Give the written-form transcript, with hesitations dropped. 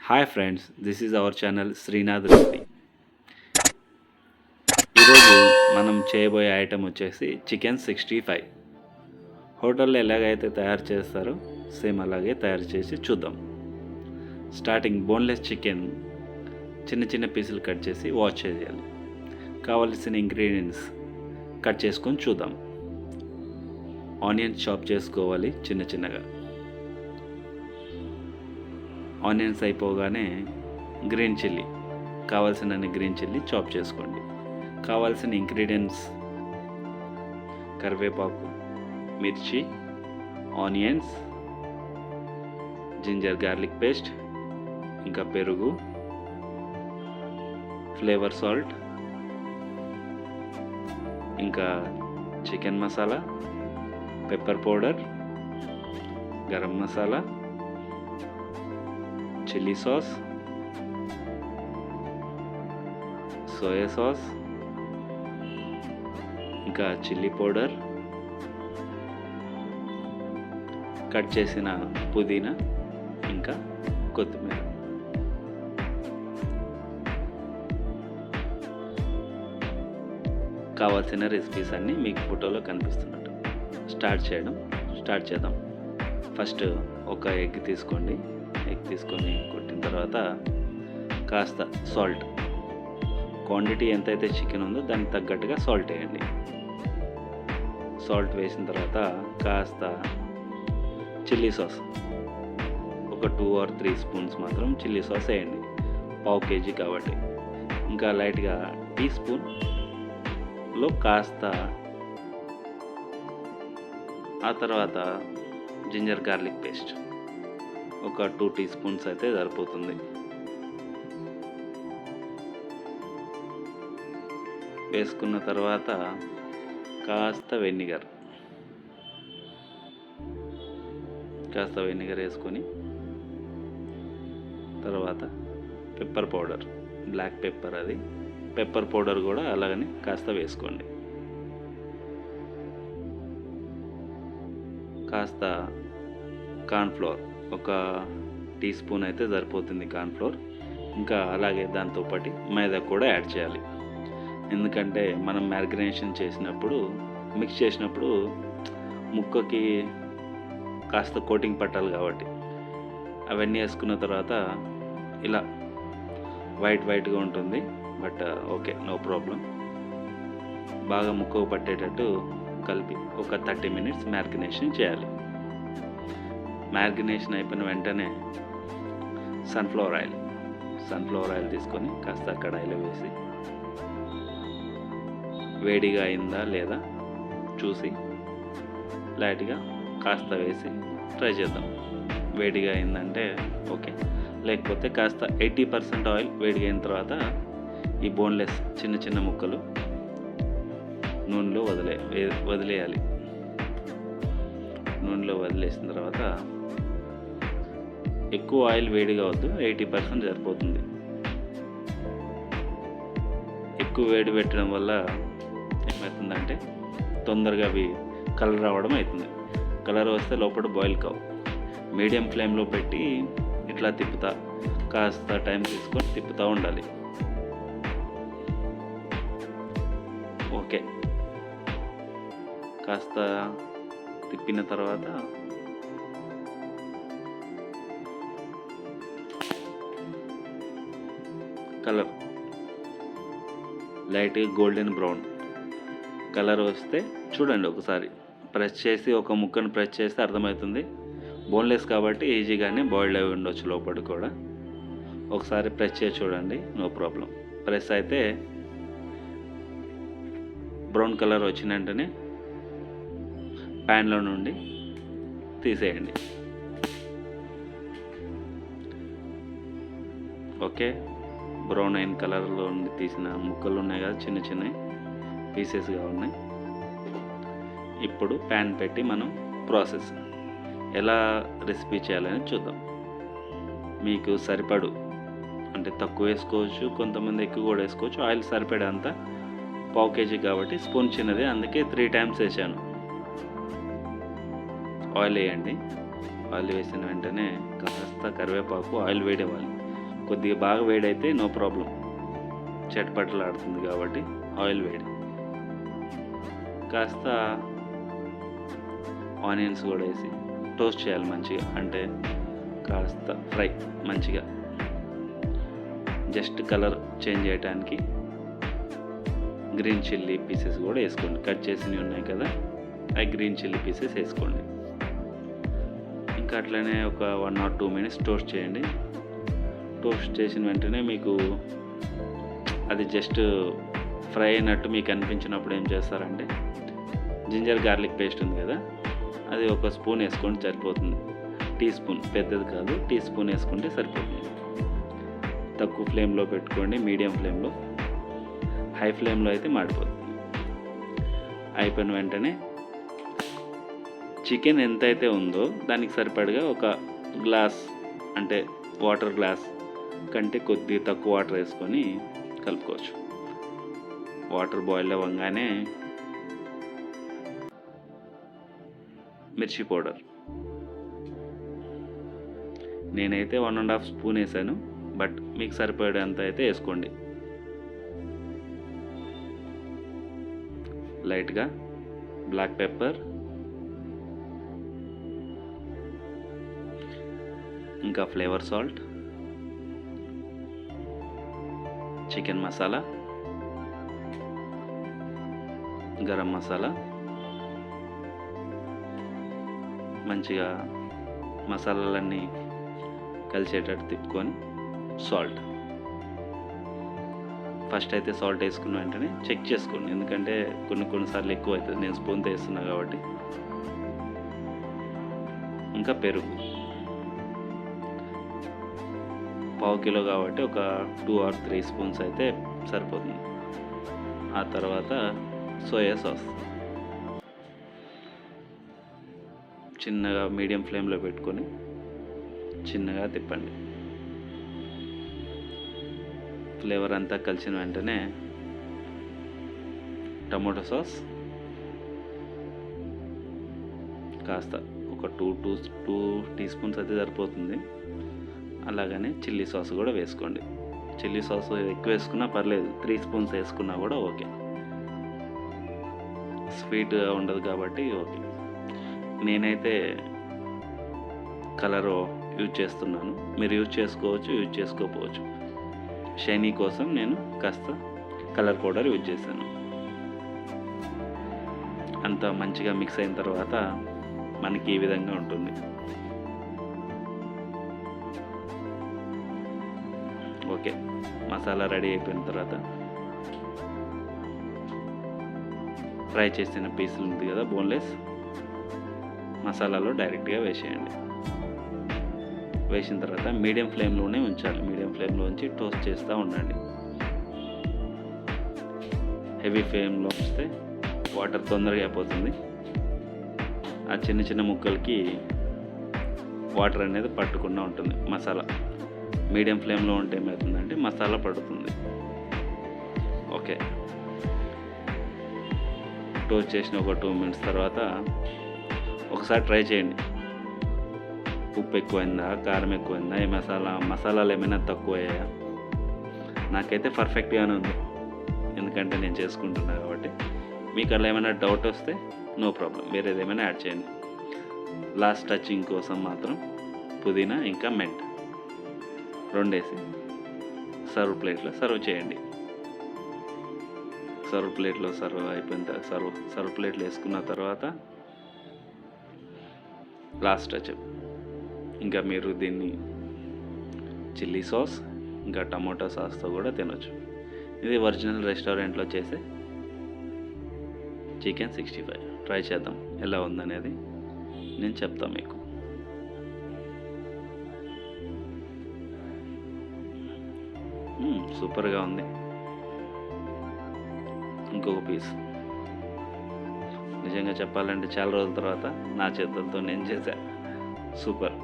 Hi friends, this is our channel Srinath Reddy. ఈరోజు మనం చేయబోయే ఐటెం వచ్చేసి చికెన్ 65. హోటల్లో ఎలాగైతే తయారు చేస్తారో సేమ్ అలాగే తయారు చేసి చూద్దాం. స్టార్టింగ్ బోన్లెస్ చికెన్ చిన్న చిన్న పీసులు కట్ చేసి వాష్ చేయాలి. కావలసిన ఇంగ్రీడియంట్స్ కట్ చేసుకొని చూద్దాం. ఆనియన్స్ చాప్ చేసుకోవాలి చిన్న చిన్నగా. ఆనియన్స్ అయిపోగానే గ్రీన్ చిల్లీ, కావాల్సిన గ్రీన్ చిల్లీ చాప్ చేసుకోండి. కావాల్సిన ఇంగ్రీడియంట్స్ కరివేపాకు, మిర్చి, ఆనియన్స్, జింజర్ గార్లిక్ పేస్ట్, ఇంకా పెరుగు, ఫ్లేవర్ సాల్ట్, ఇంకా chicken masala, pepper powder, garam masala, chilli sauce, soya sauce, ఇంకా చిల్లీ పౌడర్, కట్ చేసిన పుదీనా, ఇంకా కొత్తిమీర. కావాల్సిన రెసిపీస్ అన్నీ మీకు ఫోటోలో కనిపిస్తున్నట్టు స్టార్ట్ చేద్దాం. ఫస్ట్ ఒక ఎగ్ తీసుకోండి. ఎగ్ తీసుకొని కొట్టిన తర్వాత కాస్త సాల్ట్, క్వాంటిటీ ఎంతైతే చికెన్ ఉందో దానికి తగ్గట్టుగా సాల్ట్ వేయండి. సాల్ట్ వేసిన తర్వాత కాస్త చిల్లీ సాస్, ఒక 2 or 3 స్పూన్స్ మాత్రం చిల్లీ సాస్ వేయండి, 1/2 kg కాబట్టి. ఇంకా లైట్గా టీ స్పూన్లో కాస్త, ఆ తర్వాత జింజర్ గార్లిక్ పేస్ట్ ఒక 2 teaspoons అయితే సరిపోతుంది. వేసుకున్న తర్వాత కాస్త వెనిగర్ వేసుకొని, తర్వాత పెప్పర్ పౌడర్, బ్లాక్ పెప్పర్, అది పెప్పర్ పౌడర్ కూడా అలాగని కాస్త వేసుకోండి. కాస్త కార్న్ఫ్లోర్, ఒక టీ స్పూన్ అయితే సరిపోతుంది కార్న్ఫ్లోర్. ఇంకా అలాగే దాంతోపాటు మైదా కూడా యాడ్ చేయాలి. ఎందుకంటే మనం మ్యారినేషన్ చేసినప్పుడు, మిక్స్ చేసినప్పుడు ముక్కకి కాస్త కోటింగ్ పట్టాలి కాబట్టి. అవన్నీ వేసుకున్న తర్వాత ఇలా వైట్గా ఉంటుంది. But okay, no problem. బాగా ముక్కకు పట్టేటట్టు కలిపి ఒక 30 minutes మ్యారినేషన్ చేయాలి. మ్యారినేషన్ అయిపోయిన వెంటనే సన్ఫ్లవర్ ఆయిల్ తీసుకొని కాస్త కడాయిలో వేసి, వేడిగా అయిందా లేదా చూసి లైట్గా కాస్త వేసి ట్రై చేద్దాం. వేడిగా అయిందంటే ఓకే, లేకపోతే కాస్త 80% ఆయిల్ వేడిగా అయిన తర్వాత ఈ బోన్లెస్ చిన్న చిన్న ముక్కలు నూనెలో వదిలేయాలి. నూనెలో వదిలేసిన తర్వాత ఎక్కువ ఆయిల్ వేడిగా వద్దు, 80% సరిపోతుంది. ఎక్కువ వేడి పెట్టడం వల్ల ఏమవుతుందంటే తొందరగా అవి కలర్ రావడం అవుతుంది. కలర్ వస్తే లోపల బాయిల్ కావు. మీడియం ఫ్లేమ్లో పెట్టి ఇట్లా కాస్త టైం తీసుకొని తిప్పుతూ ఉండాలి. ఓకే, కాస్త తిప్పిన తర్వాత colour light golden brown colour వస్తే చూడండి, ఒకసారి ప్రెస్ చేసి, ఒక ముక్కను ప్రెస్ చేస్తే అర్థమవుతుంది. బోన్లెస్ కాబట్టి ఈజీగానే బాయిల్డ్ అయి ఉండొచ్చు లోపల కూడా. ఒకసారి ప్రెస్ చేసి చూడండి, నో ప్రాబ్లం. ప్రెస్ అయితే బ్రౌన్ కలర్ వచ్చిన వెంటనే ప్యాన్లో నుండి తీసేయండి. ఓకే, బ్రౌన్ అయిన కలర్లో నుండి తీసిన ముక్కలు ఉన్నాయి కదా, చిన్న చిన్న పీసెస్గా ఉన్నాయి. ఇప్పుడు ప్యాన్ పెట్టి మనం ప్రాసెస్ ఎలా రెసిపీ చేయాలని చూద్దాం. మీకు సరిపడు అంటే తక్కువ వేసుకోవచ్చు, కొంతమంది ఎక్కువ కూడా వేసుకోవచ్చు. ఆయిల్ సరిపడేంత 1/2 kg కాబట్టి స్పూన్ చిన్నది, అందుకే 3 times వేసాను. ఆయిల్ వేయండి. ఆయిల్ వేసిన వెంటనే కాస్త కరివేపాకు, ఆయిల్ వేడవ్వాలి. కొద్దిగా బాగా వేడైతే నో ప్రాబ్లం, చటపటలాడుతుంది కాబట్టి ఆయిల్ వేడి. కాస్త ఆనియన్స్ కూడా వేసి టోస్ట్ చేయాలి మంచిగా, అంటే కాస్త ఫ్రై మంచిగా, జస్ట్ కలర్ చేంజ్ చేయడానికి గ్రీన్ చిల్లీ పీసెస్ కూడా వేసుకోండి. కట్ చేసినవి ఉన్నాయి కదా, ఆ గ్రీన్ చిల్లీ పీసెస్ వేసుకోండి. ఇంకా అట్లనే ఒక 1 or 2 minutes టోస్ట్ చేయండి. టోస్ట్ చేసిన వెంటనే మీకు అది జస్ట్ ఫ్రై అయినట్టు మీకు అనిపించినప్పుడు ఏం చేస్తారంటే, జింజర్ గార్లిక్ పేస్ట్ ఉంది కదా, అది ఒక స్పూన్ వేసుకొని సరిపోతుంది. టీ స్పూన్, పెద్దది కాదు, టీ స్పూన్ వేసుకుంటే సరిపోతుంది. తక్కువ ఫ్లేమ్లో పెట్టుకోండి, మీడియం ఫ్లేమ్లో. హై ఫ్లేమ్లో అయితే మాడిపోతుంది. అయిపోయిన వెంటనే చికెన్ ఎంతైతే ఉందో దానికి సరిపడగా ఒక గ్లాస్, అంటే వాటర్ గ్లాస్ కంటే కొద్దిగా తక్కువ వాటర్ వేసుకొని కలుపుకోవచ్చు. వాటర్ బాయిల్ అవ్వగానే మిర్చి పౌడర్ నేనైతే 1.5 స్పూన్ వేసాను, బట్ మీకు సరిపడేంత అయితే వేసుకోండి. లైట్గా బ్లాక్ పెప్పర్, ఇంకా flavour salt, chicken masala, garam masala, మంచిగా మసాలాలన్నీ కలిసేటట్టు తిప్పుకొని సాల్ట్. ఫస్ట్ అయితే సాల్ట్ వేసుకున్న వెంటనే చెక్ చేసుకోండి, ఎందుకంటే కొన్నిసార్లు ఎక్కువ అవుతుంది. నేను స్పూన్తో వేస్తున్నా కాబట్టి. ఇంకా పెరుగు 1/2 కిలో కాబట్టి ఒక 2 or 3 స్పూన్స్ అయితే సరిపోతుంది. ఆ తర్వాత సోయా సాస్ చిన్నగా మీడియం ఫ్లేమ్లో పెట్టుకొని చిన్నగా తిప్పండి. ఫ్లేవర్ అంతా కలిసిన వెంటనే టమాటో సాస్ కాస్త ఒక 2 టీ స్పూన్స్ అయితే సరిపోతుంది. అలాగనే చిల్లీ సాస్ కూడా వేసుకోండి. చిల్లీ సాస్ ఎక్కువ వేసుకున్నా పర్లేదు, 3 స్పూన్స్ వేసుకున్నా కూడా ఓకే. స్వీట్గా ఉండదు కాబట్టి ఓకే. నేనైతే కలర్ యూజ్ చేస్తున్నాను, మీరు యూజ్ చేసుకోవచ్చు, యూజ్ చేసుకోకపోవచ్చు. షైనీ కోసం నేను కాస్త కలర్ పౌడర్ యూజ్ చేశాను. అంతా మంచిగా మిక్స్ అయిన తర్వాత మనకి ఈ విధంగా ఉంటుంది. ఓకే, మసాలా రెడీ అయిపోయిన తర్వాత ఫ్రై చేసిన పీసులు ఉంది కదా, బోన్లెస్, మసాలాలో డైరెక్ట్గా వేసేయండి. వేసిన తర్వాత మీడియం ఫ్లేమ్లోనే ఉంచాలి. మీడియం ఫ్లేమ్లో ఉంచి టోస్ట్ చేస్తూ ఉండండి. హెవీ ఫ్లేమ్లో ఉంచితే వాటర్ తొందరగా అయిపోతుంది. ఆ చిన్న చిన్న ముక్కలకి వాటర్ అనేది పట్టకుండా ఉంటుంది మసాలా. మీడియం ఫ్లేమ్లో ఉంటే ఏమవుతుందంటే మసాలా పడుతుంది. ఓకే, టోస్ట్ చేసిన ఒక 2 minutes తర్వాత ఒకసారి ట్రై చేయండి. ఉప్పు ఎక్కువైందా, కారం ఎక్కువైందా, ఈ మసాలాలు ఏమైనా తక్కువ అయ్యాయా? నాకైతే పర్ఫెక్ట్గానే ఉంది, ఎందుకంటే నేను చేసుకుంటున్నా కాబట్టి. మీకు అలా ఏమైనా డౌట్ వస్తే నో ప్రాబ్లం, వేరేది ఏమైనా యాడ్ చేయండి. లాస్ట్ టచింగ్ కోసం మాత్రం పుదీనా ఇంకా మెంట్ 2 వేసి సర్వ్ ప్లేట్లో సర్వ్ చేయండి. సర్వ్ ప్లేట్లో సర్వ్ అయిపోయిన తర్వాత సర్వ్ ప్లేట్లో వేసుకున్న తర్వాత లాస్ట్ టచ్, ఇంకా మీరు దీన్ని చిల్లీ సాస్ ఇంకా టమాటో సాస్తో కూడా తినొచ్చు. ఇది ఒరిజినల్ రెస్టారెంట్లో చేసే చికెన్ 65. ట్రై చేద్దాం, ఎలా ఉందనేది నేను చెప్తాను మీకు. సూపర్గా ఉంది. ఇంకొక పీస్. నిజంగా చెప్పాలంటే చాలా రోజుల తర్వాత నా చేతులతో నేను చేశా. సూపర్.